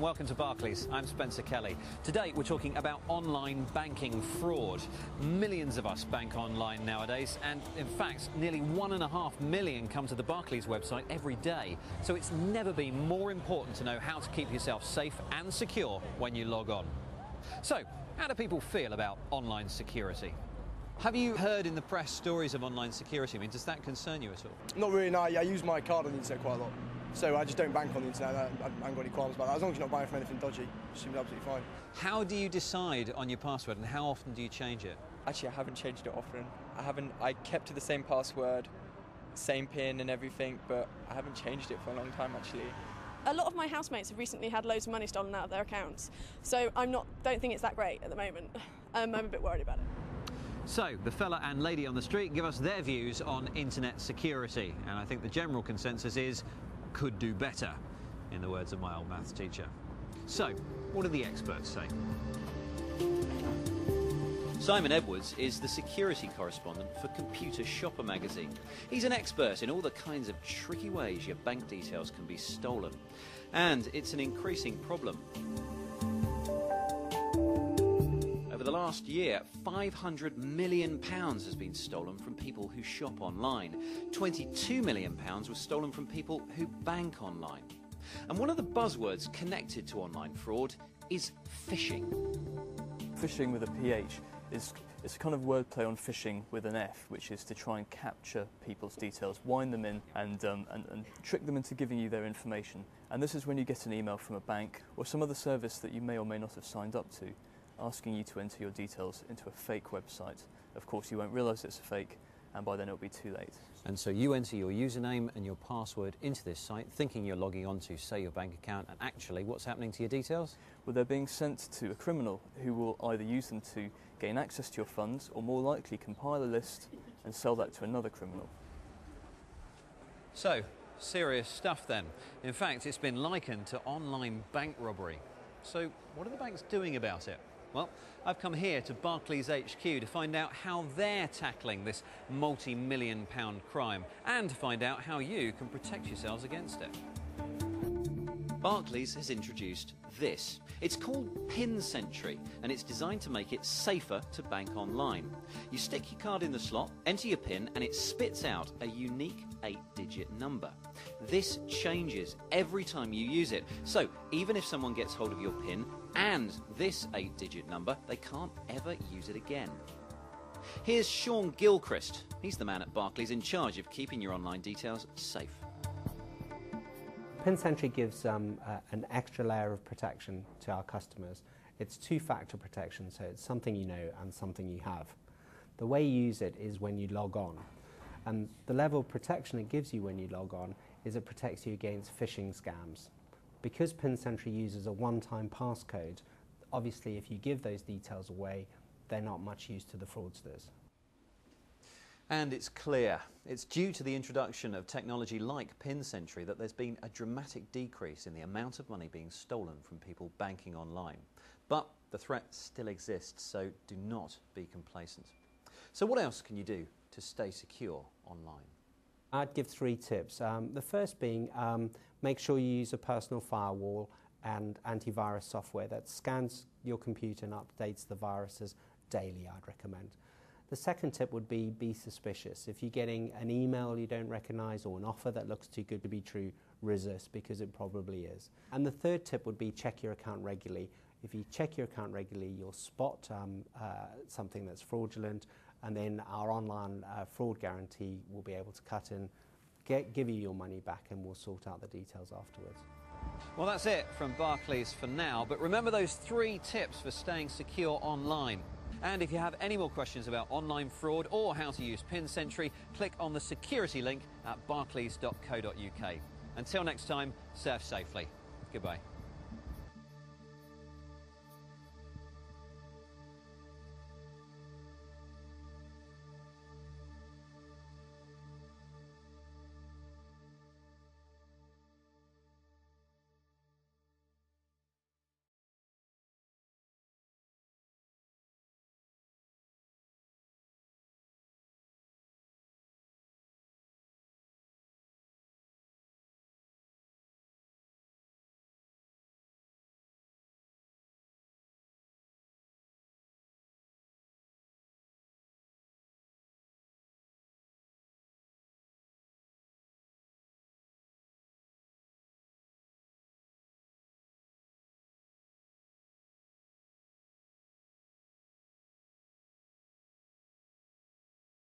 and welcome to Barclays. I'm Spencer Kelly. Today we're talking about online banking fraud. Millions of us bank online nowadays, and in fact nearly 1.5 million come to the Barclays website every day. So it's never been more important to know how to keep yourself safe and secure when you log on. So, how do people feel about online security? Have you heard in the press stories of online security? I mean, does that concern you at all? Not really, no. I use my card on the internet quite a lot. So I just don't bank on the internet. I haven't got any qualms about that. As long as you're not buying from anything dodgy, it seems absolutely fine. How do you decide on your password and how often do you change it? Actually, I haven't changed it often. I kept to the same password, same PIN and everything, but I haven't changed it for a long time actually. A lot of my housemates have recently had loads of money stolen out of their accounts, so don't think it's that great at the moment. I'm a bit worried about it. So, the fella and lady on the street give us their views on internet security, and I think the general consensus is, could do better, in the words of my old maths teacher. So, what do the experts say? Simon Edwards is the security correspondent for Computer Shopper magazine. He's an expert in all the kinds of tricky ways your bank details can be stolen. And it's an increasing problem. Over the last year, £500 million has been stolen from people who shop online. £22 million was stolen from people who bank online. And one of the buzzwords connected to online fraud is phishing. Phishing with a PH is a kind of wordplay on phishing with an F, which is to try and capture people's details, wind them in and trick them into giving you their information. And this is when you get an email from a bank or some other service that you may or may not have signed up to, asking you to enter your details into a fake website. Of course, you won't realise it's a fake, and by then it'll be too late. And so you enter your username and your password into this site, thinking you're logging on to, say, your bank account, and actually what's happening to your details? Well, they're being sent to a criminal who will either use them to gain access to your funds, or more likely compile a list and sell that to another criminal. So, serious stuff then. In fact, it's been likened to online bank robbery. So, what are the banks doing about it? Well, I've come here to Barclays HQ to find out how they're tackling this multi-million-pound crime and to find out how you can protect yourselves against it. Barclays has introduced this. It's called PIN SENTRY, and it's designed to make it safer to bank online. You stick your card in the slot, enter your PIN, and it spits out a unique 8-digit number. This changes every time you use it, so even if someone gets hold of your PIN and this 8-digit number, they can't ever use it again. Here's Sean Gilchrist. He's the man at Barclays in charge of keeping your online details safe. PIN Sentry gives an extra layer of protection to our customers. It's two-factor protection, so it's something you know and something you have. The way you use it is when you log on. And the level of protection it gives you when you log on is it protects you against phishing scams. Because PIN Sentry uses a one-time passcode, obviously if you give those details away, they're not much use to the fraudsters. And it's clear, it's due to the introduction of technology like PIN Sentry that there's been a dramatic decrease in the amount of money being stolen from people banking online. But the threat still exists, so do not be complacent. So what else can you do to stay secure online? I'd give 3 tips. The first being make sure you use a personal firewall and antivirus software that scans your computer and updates the viruses daily, I'd recommend. The second tip would be suspicious. If you're getting an email you don't recognise or an offer that looks too good to be true, resist, because it probably is. And the third tip would be check your account regularly. If you check your account regularly, you'll spot something that's fraudulent, and then our online fraud guarantee will be able to cut in, give you your money back, and we'll sort out the details afterwards. Well, that's it from Barclays for now, but remember those 3 tips for staying secure online. And if you have any more questions about online fraud or how to use PIN Sentry, click on the security link at barclays.co.uk. Until next time, surf safely. Goodbye.